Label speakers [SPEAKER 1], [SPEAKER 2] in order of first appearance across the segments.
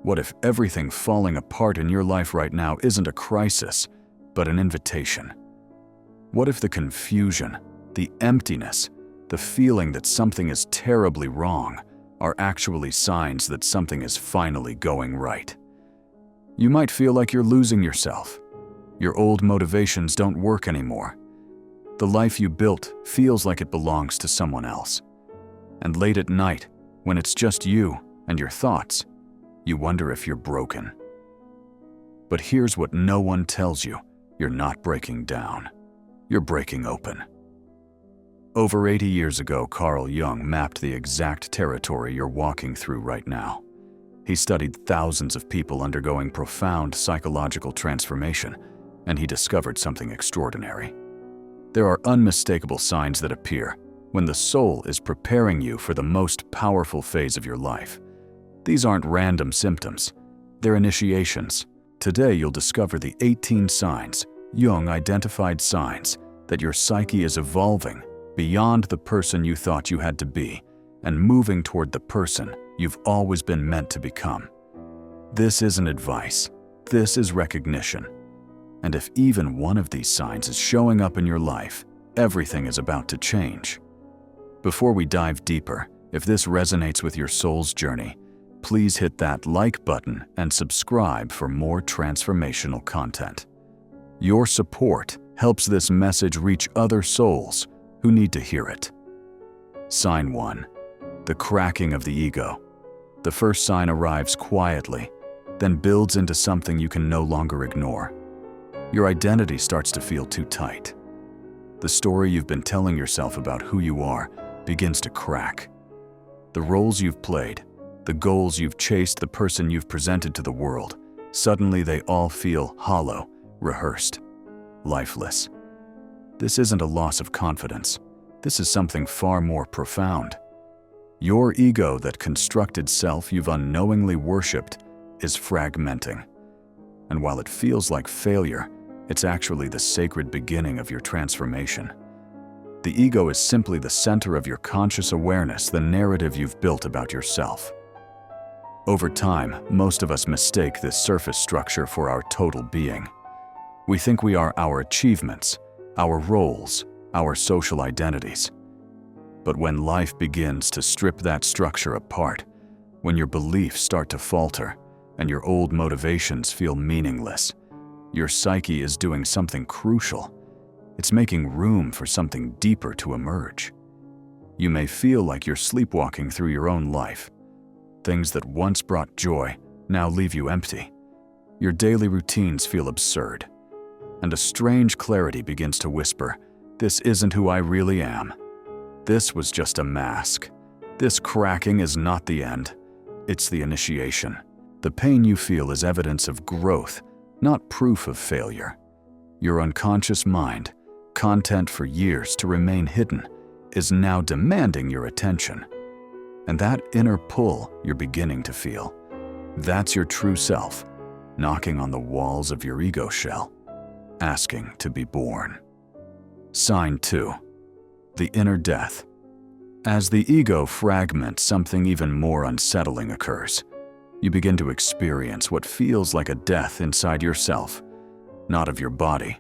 [SPEAKER 1] What if everything falling apart in your life right now isn't a crisis, but an invitation? What if the confusion, the emptiness, the feeling that something is terribly wrong are actually signs that something is finally going right? You might feel like you're losing yourself. Your old motivations don't work anymore. The life you built feels like it belongs to someone else. And late at night, when it's just you and your thoughts, you wonder if you're broken. But here's what no one tells you: you're not breaking down. You're breaking open. Over 80 years ago, Carl Jung mapped the exact territory you're walking through right now. He studied thousands of people undergoing profound psychological transformation, and he discovered something extraordinary. There are unmistakable signs that appear when the soul is preparing you for the most powerful phase of your life. These aren't random symptoms, they're initiations. Today you'll discover the 18 signs, Jung identified signs, that your psyche is evolving beyond the person you thought you had to be and moving toward the person you've always been meant to become. This isn't advice, this is recognition. And if even one of these signs is showing up in your life, everything is about to change. Before we dive deeper, if this resonates with your soul's journey, please hit that like button and subscribe for more transformational content. Your support helps this message reach other souls who need to hear it. Sign 1. The cracking of the ego. The first sign arrives quietly, then builds into something you can no longer ignore. Your identity starts to feel too tight. The story you've been telling yourself about who you are begins to crack. The roles you've played, the goals you've chased, the person you've presented to the world, suddenly they all feel hollow, rehearsed, lifeless. This isn't a loss of confidence. This is something far more profound. Your ego, that constructed self you've unknowingly worshipped, is fragmenting. And while it feels like failure, it's actually the sacred beginning of your transformation. The ego is simply the center of your conscious awareness, the narrative you've built about yourself. Over time, most of us mistake this surface structure for our total being. We think we are our achievements, our roles, our social identities. But when life begins to strip that structure apart, when your beliefs start to falter and your old motivations feel meaningless, your psyche is doing something crucial. It's making room for something deeper to emerge. You may feel like you're sleepwalking through your own life. Things that once brought joy now leave you empty. Your daily routines feel absurd. And a strange clarity begins to whisper, "This isn't who I really am. This was just a mask. This cracking is not the end. It's the initiation." The pain you feel is evidence of growth, not proof of failure. Your unconscious mind, content for years to remain hidden, is now demanding your attention. And that inner pull you're beginning to feel, that's your true self, knocking on the walls of your ego shell, asking to be born. Sign 2. The inner death. As the ego fragments, something even more unsettling occurs. You begin to experience what feels like a death inside yourself, not of your body,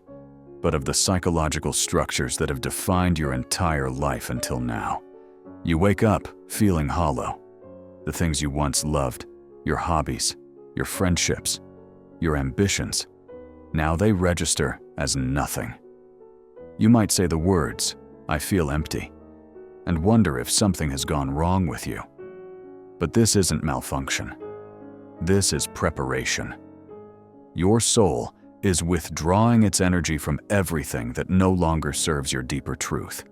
[SPEAKER 1] but of the psychological structures that have defined your entire life until now. You wake up feeling hollow. The things you once loved, your hobbies, your friendships, your ambitions, now they register as nothing. You might say the words, "I feel empty," and wonder if something has gone wrong with you. But this isn't malfunction. This is preparation. Your soul is withdrawing its energy from everything that no longer serves your deeper truth.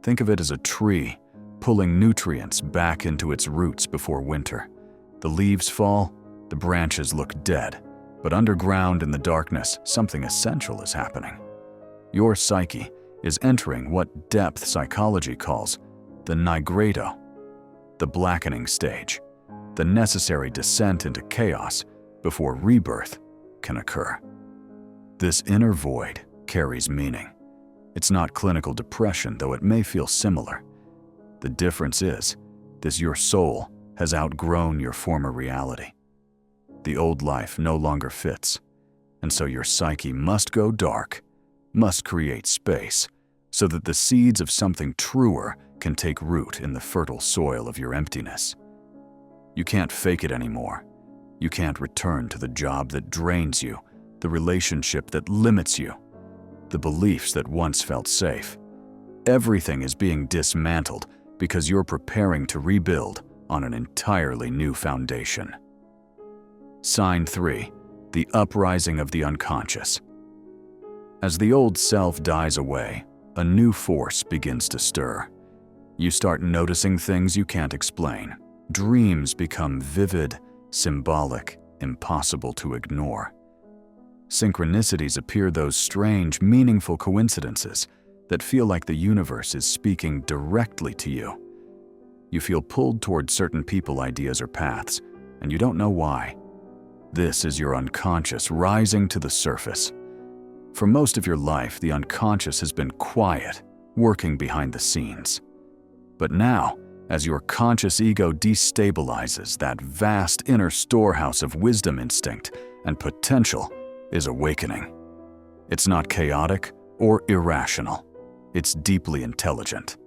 [SPEAKER 1] Think of it as a tree pulling nutrients back into its roots before winter. The leaves fall, the branches look dead, but underground in the darkness, something essential is happening. Your psyche is entering what depth psychology calls the nigredo, the blackening stage, the necessary descent into chaos before rebirth can occur. This inner void carries meaning. It's not clinical depression, though it may feel similar. The difference is, your soul has outgrown your former reality. The old life no longer fits, and so your psyche must go dark, must create space, so that the seeds of something truer can take root in the fertile soil of your emptiness. You can't fake it anymore. You can't return to the job that drains you, the relationship that limits you, the beliefs that once felt safe. Everything is being dismantled because you're preparing to rebuild on an entirely new foundation. Sign 3. The uprising of the unconscious. As the old self dies away, a new force begins to stir. You start noticing things you can't explain. Dreams become vivid, symbolic, impossible to ignore. Synchronicities appear, those strange, meaningful coincidences that feel like the universe is speaking directly to you. You feel pulled toward certain people, ideas, or paths, and you don't know why. This is your unconscious rising to the surface. For most of your life, the unconscious has been quiet, working behind the scenes. But now, as your conscious ego destabilizes, that vast inner storehouse of wisdom, instinct, and potential is awakening. It's not chaotic or irrational. It's deeply intelligent,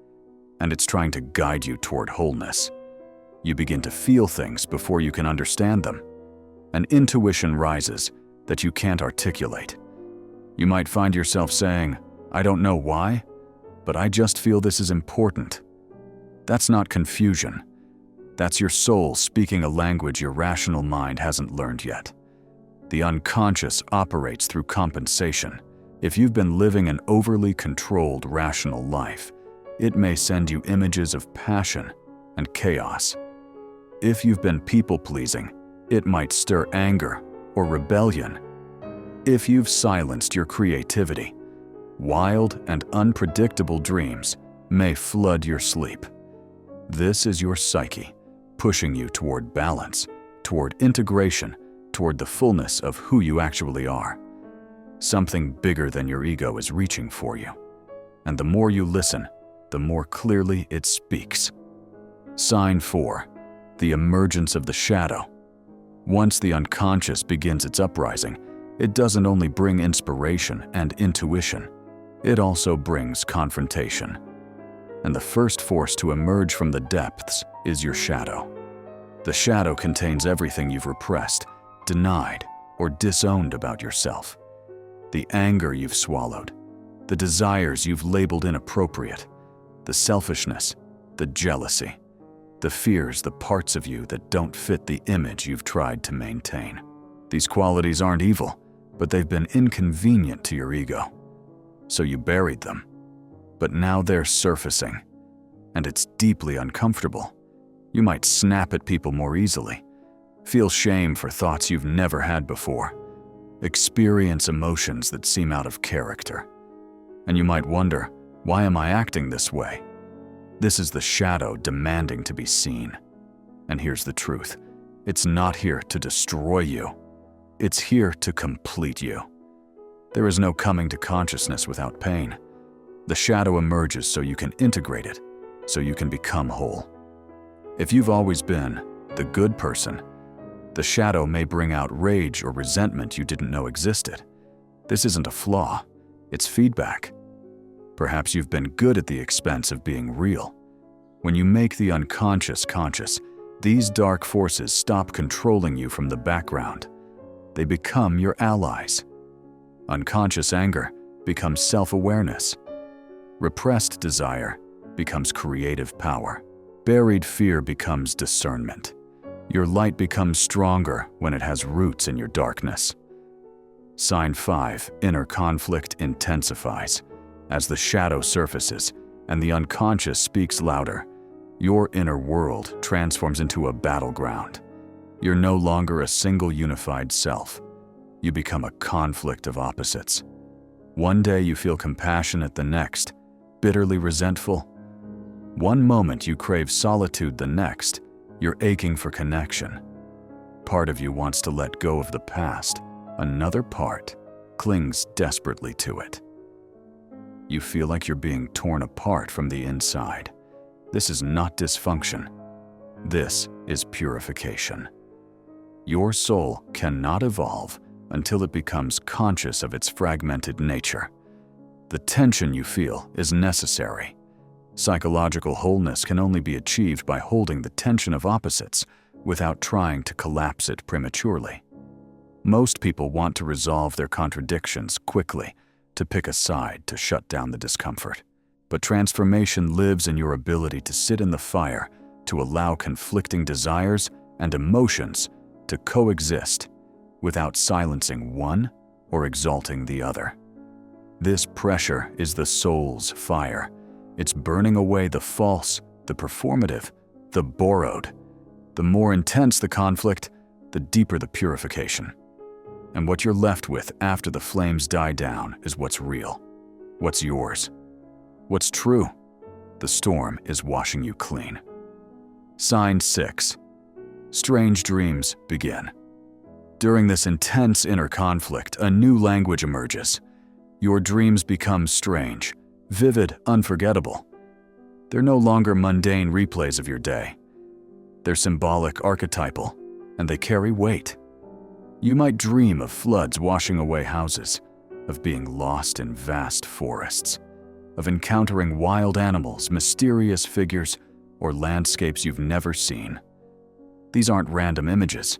[SPEAKER 1] and it's trying to guide you toward wholeness. You begin to feel things before you can understand them. An intuition rises that you can't articulate. You might find yourself saying, "I don't know why, but I just feel this is important." That's not confusion. That's your soul speaking a language your rational mind hasn't learned yet. The unconscious operates through compensation. If you've been living an overly controlled, rational life, it may send you images of passion and chaos. If you've been people-pleasing, it might stir anger or rebellion. If you've silenced your creativity, wild and unpredictable dreams may flood your sleep. This is your psyche, pushing you toward balance, toward integration, toward the fullness of who you actually are. Something bigger than your ego is reaching for you. And the more you listen, the more clearly it speaks. Sign 4. The emergence of the shadow. Once the unconscious begins its uprising, it doesn't only bring inspiration and intuition, it also brings confrontation. And the first force to emerge from the depths is your shadow. The shadow contains everything you've repressed, denied, or disowned about yourself. The anger you've swallowed, the desires you've labeled inappropriate, the selfishness, the jealousy, the fears, the parts of you that don't fit the image you've tried to maintain. These qualities aren't evil, but they've been inconvenient to your ego. So you buried them. But now they're surfacing, and it's deeply uncomfortable. You might snap at people more easily, feel shame for thoughts you've never had before, experience emotions that seem out of character. And you might wonder, why am I acting this way? This is the shadow demanding to be seen. And here's the truth. It's not here to destroy you. It's here to complete you. There is no coming to consciousness without pain. The shadow emerges so you can integrate it, so you can become whole. If you've always been the good person, the shadow may bring out rage or resentment you didn't know existed. This isn't a flaw, it's feedback. Perhaps you've been good at the expense of being real. When you make the unconscious conscious, these dark forces stop controlling you from the background. They become your allies. Unconscious anger becomes self-awareness. Repressed desire becomes creative power. Buried fear becomes discernment. Your light becomes stronger when it has roots in your darkness. Sign 5. Inner conflict intensifies. As the shadow surfaces and the unconscious speaks louder, your inner world transforms into a battleground. You're no longer a single unified self. You become a conflict of opposites. One day you feel compassionate, the next, bitterly resentful. One moment you crave solitude, the next, you're aching for connection. Part of you wants to let go of the past. Another part clings desperately to it. You feel like you're being torn apart from the inside. This is not dysfunction. This is purification. Your soul cannot evolve until it becomes conscious of its fragmented nature. The tension you feel is necessary. Psychological wholeness can only be achieved by holding the tension of opposites without trying to collapse it prematurely. Most people want to resolve their contradictions quickly, to pick a side to shut down the discomfort. But transformation lives in your ability to sit in the fire, to allow conflicting desires and emotions to coexist without silencing one or exalting the other. This pressure is the soul's fire. It's burning away the false, the performative, the borrowed. The more intense the conflict, the deeper the purification. And what you're left with after the flames die down is what's real, what's yours, what's true. The storm is washing you clean. Sign 6. Strange dreams begin. During this intense inner conflict, a new language emerges. Your dreams become strange, vivid, unforgettable. They're no longer mundane replays of your day. They're symbolic, archetypal, and they carry weight. You might dream of floods washing away houses, of being lost in vast forests, of encountering wild animals, mysterious figures, or landscapes you've never seen. These aren't random images.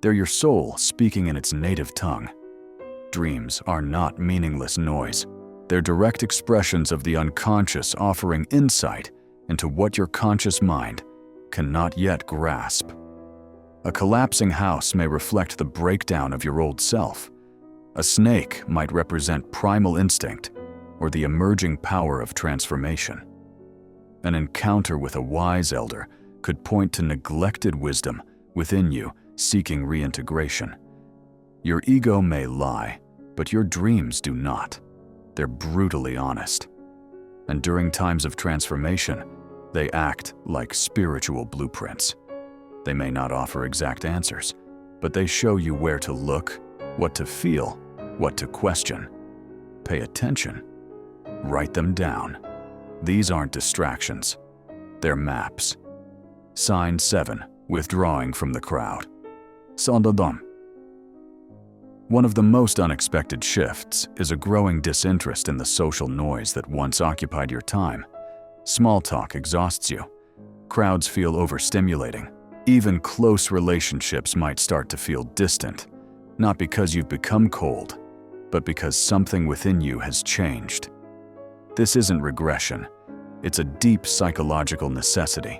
[SPEAKER 1] They're your soul speaking in its native tongue. Dreams are not meaningless noise. They're direct expressions of the unconscious, offering insight into what your conscious mind cannot yet grasp. A collapsing house may reflect the breakdown of your old self. A snake might represent primal instinct or the emerging power of transformation. An encounter with a wise elder could point to neglected wisdom within you seeking reintegration. Your ego may lie, but your dreams do not. They're brutally honest. And during times of transformation, they act like spiritual blueprints. They may not offer exact answers, but they show you where to look, what to feel, what to question. Pay attention. Write them down. These aren't distractions. They're maps. Sign 7. Withdrawing from the crowd. Sondodom. One of the most unexpected shifts is a growing disinterest in the social noise that once occupied your time. Small talk exhausts you. Crowds feel overstimulating. Even close relationships might start to feel distant, not because you've become cold, but because something within you has changed. This isn't regression. It's a deep psychological necessity.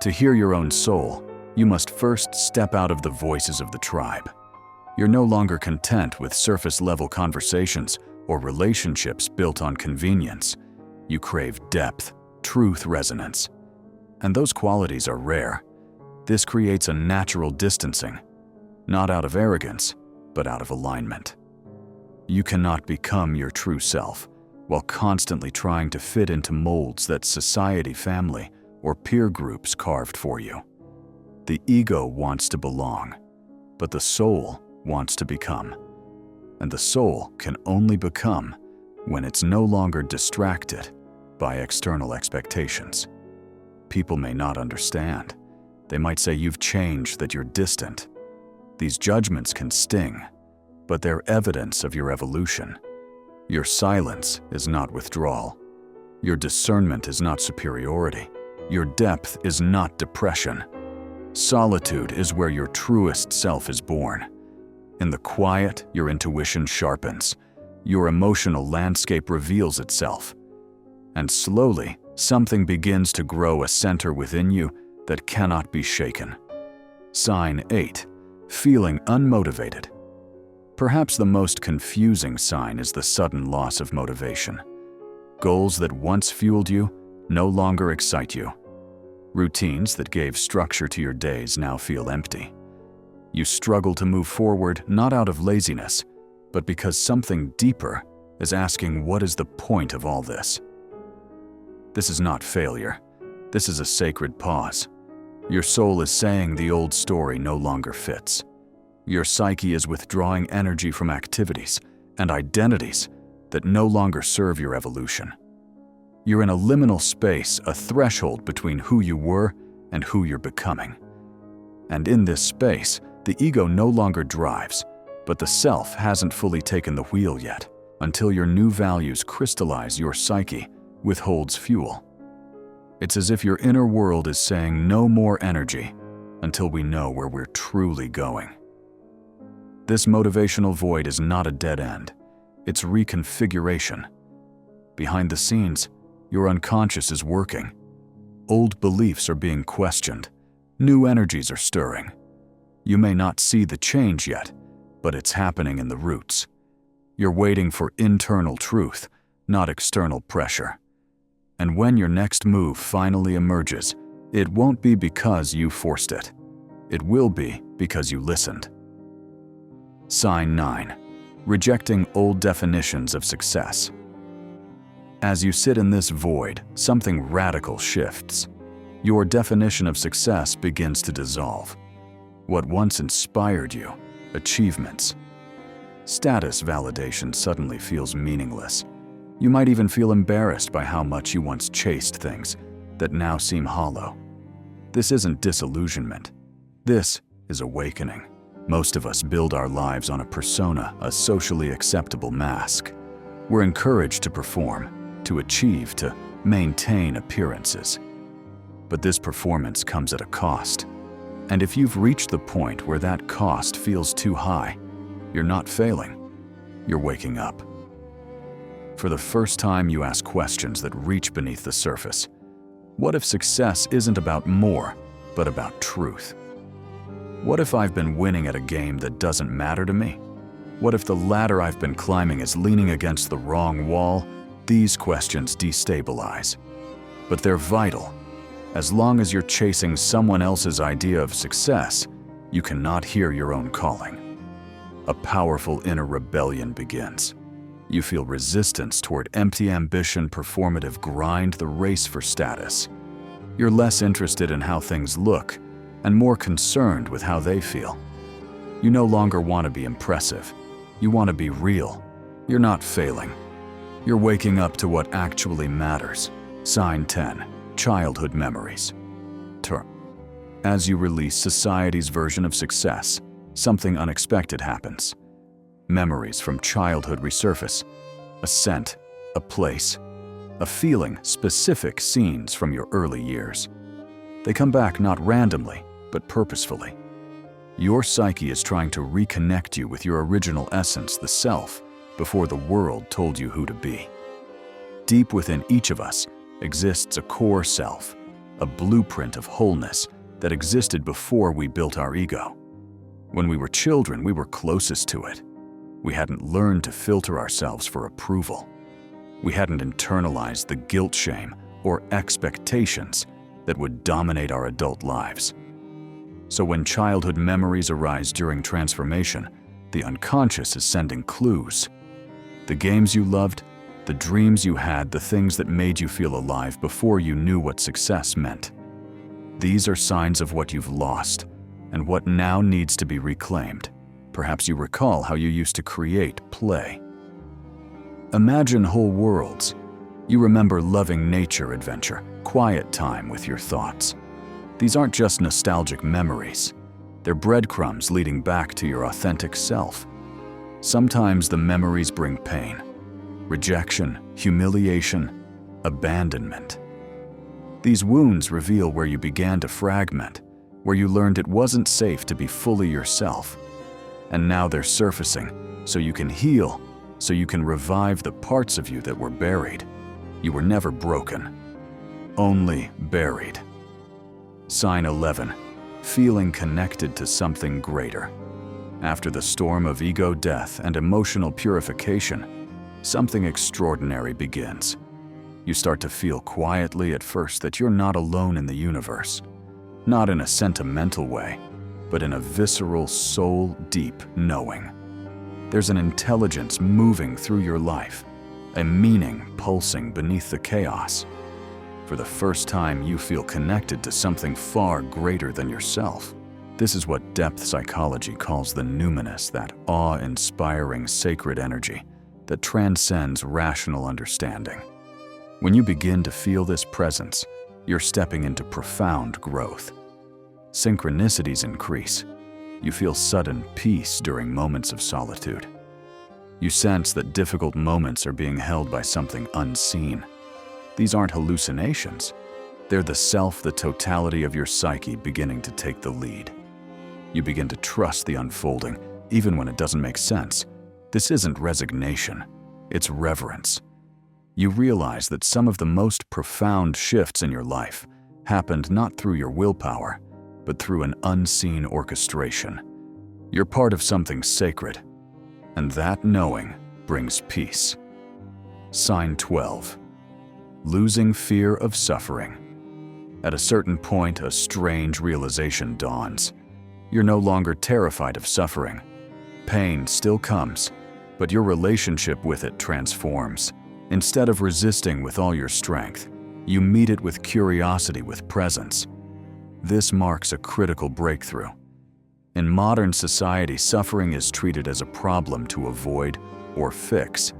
[SPEAKER 1] To hear your own soul, you must first step out of the voices of the tribe. You're no longer content with surface-level conversations or relationships built on convenience. You crave depth, truth, resonance. And those qualities are rare. This creates a natural distancing, not out of arrogance, but out of alignment. You cannot become your true self while constantly trying to fit into molds that society, family, or peer groups carved for you. The ego wants to belong, but the soul wants to become. And the soul can only become when it's no longer distracted by external expectations. People may not understand. They might say you've changed, that you're distant. These judgments can sting, but they're evidence of your evolution. Your silence is not withdrawal. Your discernment is not superiority. Your depth is not depression. Solitude is where your truest self is born. In the quiet, your intuition sharpens. Your emotional landscape reveals itself. And slowly, something begins to grow, a center within you that cannot be shaken. Sign 8. Feeling unmotivated. Perhaps the most confusing sign is the sudden loss of motivation. Goals that once fueled you no longer excite you. Routines that gave structure to your days now feel empty. You struggle to move forward not out of laziness, but because something deeper is asking, what is the point of all this? This is not failure. This is a sacred pause. Your soul is saying the old story no longer fits. Your psyche is withdrawing energy from activities and identities that no longer serve your evolution. You're in a liminal space, a threshold between who you were and who you're becoming. And in this space, The ego no longer drives, but the self hasn't fully taken the wheel yet. Until your new values crystallize, your psyche withholds fuel. It's as if your inner world is saying no more energy until we know where we're truly going. This motivational void is not a dead end. It's reconfiguration. Behind the scenes, your unconscious is working. Old beliefs are being questioned. New energies are stirring. You may not see the change yet, but it's happening in the roots. You're waiting for internal truth, not external pressure. And when your next move finally emerges, it won't be because you forced it. It will be because you listened. Sign 9. Rejecting old definitions of success. As you sit in this void, something radical shifts. Your definition of success begins to dissolve. What once inspired you, achievements, status validation suddenly feels meaningless. You might even feel embarrassed by how much you once chased things that now seem hollow. This isn't disillusionment. This is awakening. Most of us build our lives on a persona, a socially acceptable mask. We're encouraged to perform, to achieve, to maintain appearances. But this performance comes at a cost. And if you've reached the point where that cost feels too high, you're not failing. You're waking up. For the first time, you ask questions that reach beneath the surface. What if success isn't about more, but about truth? What if I've been winning at a game that doesn't matter to me? What if the ladder I've been climbing is leaning against the wrong wall? These questions destabilize. But they're vital. As long as you're chasing someone else's idea of success, you cannot hear your own calling. A powerful inner rebellion begins. You feel resistance toward empty ambition, performative grind, the race for status. You're less interested in how things look and more concerned with how they feel. You no longer want to be impressive. You want to be real. You're not failing. You're waking up to what actually matters. Sign 10. Childhood memories. As you release society's version of success, something unexpected happens. Memories from childhood resurface. A scent, a place, a feeling, specific scenes from your early years. They come back not randomly, but purposefully. Your psyche is trying to reconnect you with your original essence, the self, before the world told you who to be. Deep within each of us exists a core self, a blueprint of wholeness that existed before we built our ego. When we were children, we were closest to it. We hadn't learned to filter ourselves for approval. We hadn't internalized the guilt, shame, or expectations that would dominate our adult lives. So when childhood memories arise during transformation, the unconscious is sending clues. The games you loved, the dreams you had, the things that made you feel alive before you knew what success meant. These are signs of what you've lost and what now needs to be reclaimed. Perhaps you recall how you used to create, play. Imagine whole worlds. You remember loving nature, adventure, quiet time with your thoughts. These aren't just nostalgic memories. They're breadcrumbs leading back to your authentic self. Sometimes the memories bring pain, rejection, humiliation, abandonment. These wounds reveal where you began to fragment, where you learned it wasn't safe to be fully yourself. And now they're surfacing, so you can heal, so you can revive the parts of you that were buried. You were never broken, only buried. Sign 11. Feeling connected to something greater. After the storm of ego death and emotional purification, something extraordinary begins. You start to feel quietly at first that you're not alone in the universe. Not in a sentimental way, but in a visceral, soul-deep knowing. There's an intelligence moving through your life, a meaning pulsing beneath the chaos. For the first time, you feel connected to something far greater than yourself. This is what depth psychology calls the numinous, that awe-inspiring sacred energy that transcends rational understanding. When you begin to feel this presence, you're stepping into profound growth. Synchronicities increase. You feel sudden peace during moments of solitude. You sense that difficult moments are being held by something unseen. These aren't hallucinations. They're the self, the totality of your psyche beginning to take the lead. You begin to trust the unfolding, even when it doesn't make sense. This isn't resignation, it's reverence. You realize that some of the most profound shifts in your life happened not through your willpower, but through an unseen orchestration. You're part of something sacred, and that knowing brings peace. Sign 12. Losing fear of suffering. At a certain point, a strange realization dawns. You're no longer terrified of suffering. Pain still comes, but your relationship with it transforms. Instead of resisting with all your strength, you meet it with curiosity, with presence. This marks a critical breakthrough. In modern society, suffering is treated as a problem to avoid or fix.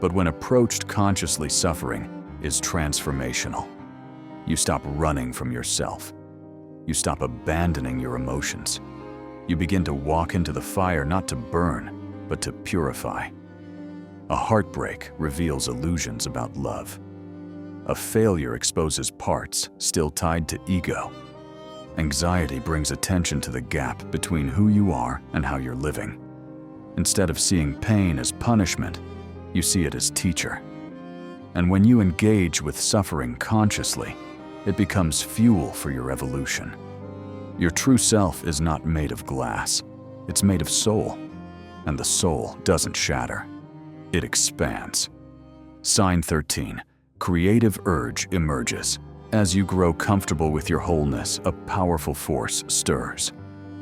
[SPEAKER 1] But when approached consciously, suffering is transformational. You stop running from yourself. You stop abandoning your emotions. You begin to walk into the fire not to burn, but to purify. A heartbreak reveals illusions about love. A failure exposes parts still tied to ego. Anxiety brings attention to the gap between who you are and how you're living. Instead of seeing pain as punishment, you see it as teacher. And when you engage with suffering consciously, it becomes fuel for your evolution. Your true self is not made of glass. It's made of soul. And the soul doesn't shatter. It expands. Sign 13. Creative urge emerges. As you grow comfortable with your wholeness, a powerful force stirs.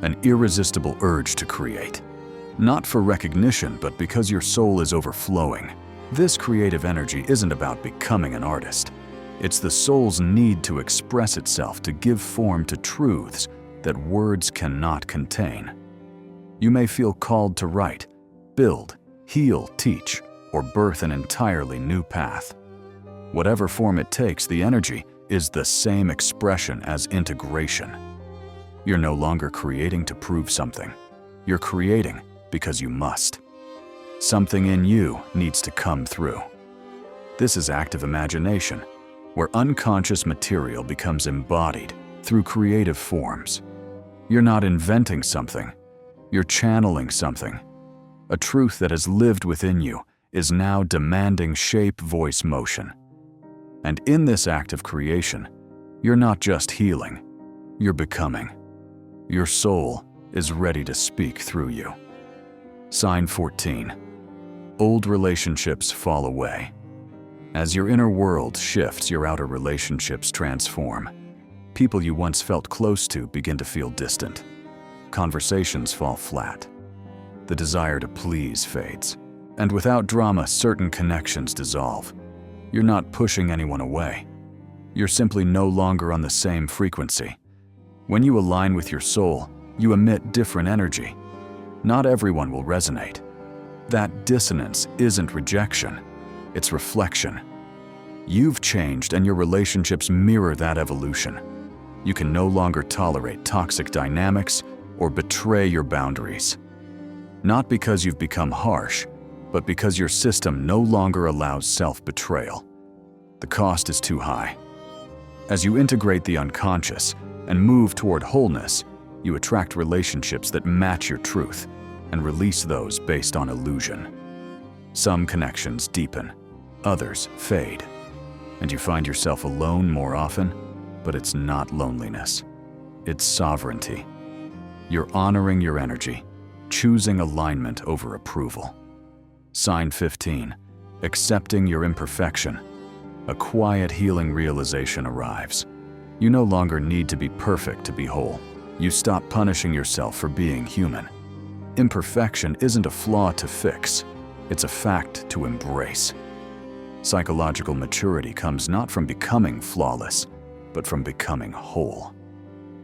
[SPEAKER 1] An irresistible urge to create. Not for recognition, but because your soul is overflowing. This creative energy isn't about becoming an artist. It's the soul's need to express itself, to give form to truths that words cannot contain. You may feel called to write, build, heal, teach, or birth an entirely new path. Whatever form it takes, the energy is the same expression as integration. You're no longer creating to prove something. You're creating because you must. Something in you needs to come through. This is active imagination, where unconscious material becomes embodied through creative forms. You're not inventing something, you're channeling something. A truth that has lived within you is now demanding shape, voice, motion. And in this act of creation, you're not just healing, you're becoming. Your soul is ready to speak through you. Sign 14. Old relationships fall away. As your inner world shifts, your outer relationships transform. People you once felt close to begin to feel distant. Conversations fall flat. The desire to please fades. And without drama, certain connections dissolve. You're not pushing anyone away. You're simply no longer on the same frequency. When you align with your soul, you emit different energy. Not everyone will resonate. That dissonance isn't rejection, it's reflection. You've changed and your relationships mirror that evolution. You can no longer tolerate toxic dynamics or betray your boundaries. Not because you've become harsh, but because your system no longer allows self-betrayal. The cost is too high. As you integrate the unconscious and move toward wholeness, you attract relationships that match your truth and release those based on illusion. Some connections deepen, others fade, and you find yourself alone more often, but it's not loneliness. It's sovereignty. You're honoring your energy, choosing alignment over approval. Sign 15. Accepting your imperfection. A quiet, healing realization arrives. You no longer need to be perfect to be whole. You stop punishing yourself for being human. Imperfection isn't a flaw to fix, it's a fact to embrace. Psychological maturity comes not from becoming flawless, but from becoming whole.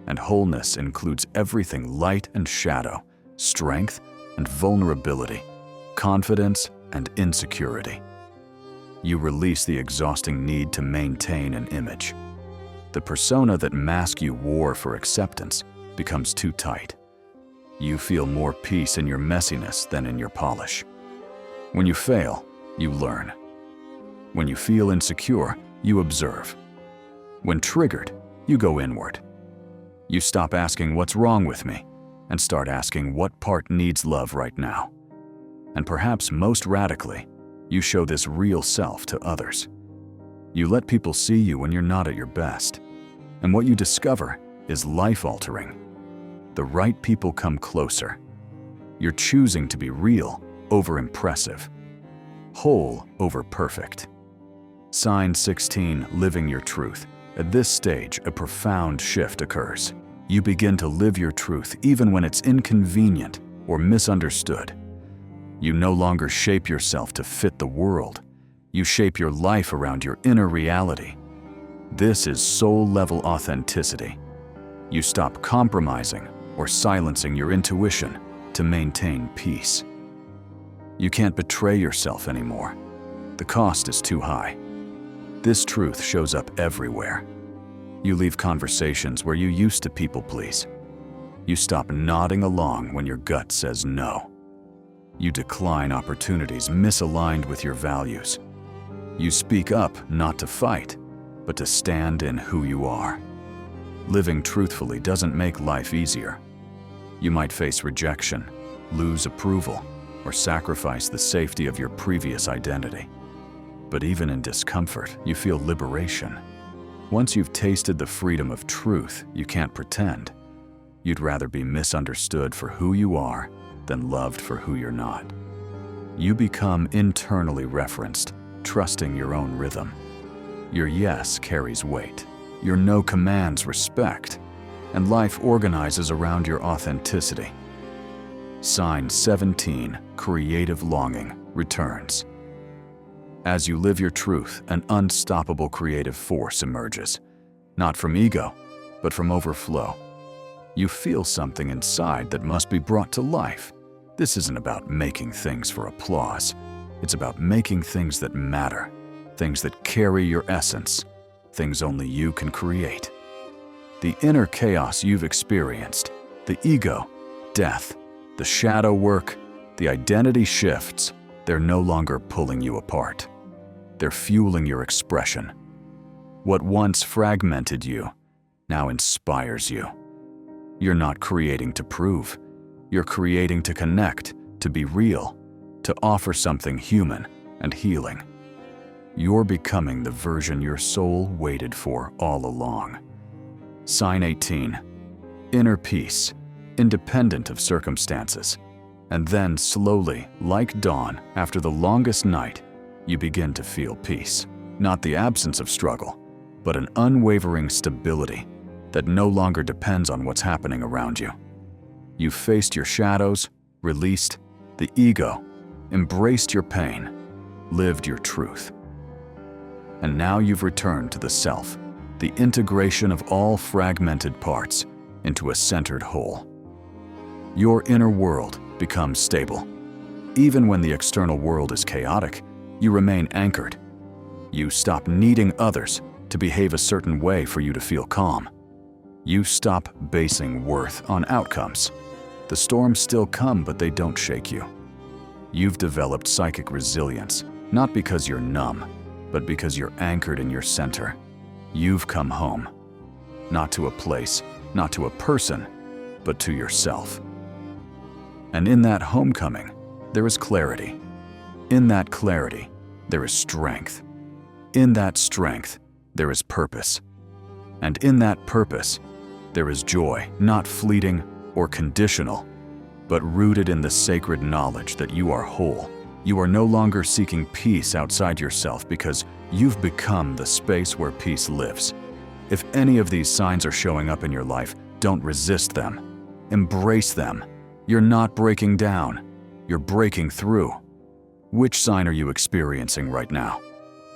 [SPEAKER 1] And wholeness includes everything light and shadow, strength and vulnerability, confidence and insecurity. You release the exhausting need to maintain an image. The persona that masks you war for acceptance becomes too tight. You feel more peace in your messiness than in your polish. When you fail, you learn. When you feel insecure, you observe. When triggered, you go inward. You stop asking what's wrong with me and start asking what part needs love right now. And perhaps most radically, you show this real self to others. You let people see you when you're not at your best. And what you discover is life-altering. The right people come closer. You're choosing to be real over impressive, whole over perfect. Sign 16, living your truth. At this stage, a profound shift occurs. You begin to live your truth even when it's inconvenient or misunderstood. You no longer shape yourself to fit the world. You shape your life around your inner reality. This is soul-level authenticity. You stop compromising or silencing your intuition to maintain peace. You can't betray yourself anymore. The cost is too high. This truth shows up everywhere. You leave conversations where you used to people please. You stop nodding along when your gut says no. You decline opportunities misaligned with your values. You speak up not to fight, but to stand in who you are. Living truthfully doesn't make life easier. You might face rejection, lose approval, or sacrifice the safety of your previous identity. But even in discomfort, you feel liberation. Once you've tasted the freedom of truth, you can't pretend. You'd rather be misunderstood for who you are than loved for who you're not. You become internally referenced, trusting your own rhythm. Your yes carries weight. Your no commands respect. And life organizes around your authenticity. Sign 17, creative longing, returns. As you live your truth, an unstoppable creative force emerges. Not from ego, but from overflow. You feel something inside that must be brought to life. This isn't about making things for applause. It's about making things that matter, things that carry your essence, things only you can create. The inner chaos you've experienced, the ego, death, the shadow work, the identity shifts, they're no longer pulling you apart. They're fueling your expression. What once fragmented you now inspires you. You're not creating to prove. You're creating to connect, to be real, to offer something human and healing. You're becoming the version your soul waited for all along. Sign 18, inner peace, independent of circumstances. And then slowly, like dawn, after the longest night, you begin to feel peace. Not the absence of struggle, but an unwavering stability that no longer depends on what's happening around you. You've faced your shadows, released the ego, embraced your pain, lived your truth. And now you've returned to the self, the integration of all fragmented parts into a centered whole. Your inner world becomes stable. Even when the external world is chaotic, you remain anchored. You stop needing others to behave a certain way for you to feel calm. You stop basing worth on outcomes. The storms still come, but they don't shake you. You've developed psychic resilience, not because you're numb, but because you're anchored in your center. You've come home. Not to a place, not to a person, but to yourself. And in that homecoming, there is clarity. In that clarity, there is strength. In that strength, there is purpose. And in that purpose, there is joy, not fleeting or conditional, but rooted in the sacred knowledge that you are whole. You are no longer seeking peace outside yourself because you've become the space where peace lives. If any of these signs are showing up in your life, don't resist them. Embrace them. You're not breaking down. You're breaking through. Which sign are you experiencing right now?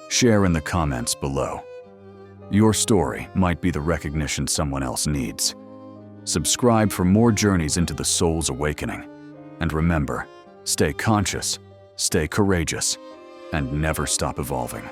[SPEAKER 1] Share in the comments below. Your story might be the recognition someone else needs. Subscribe for more journeys into the soul's awakening. And remember, stay conscious, stay courageous, and never stop evolving.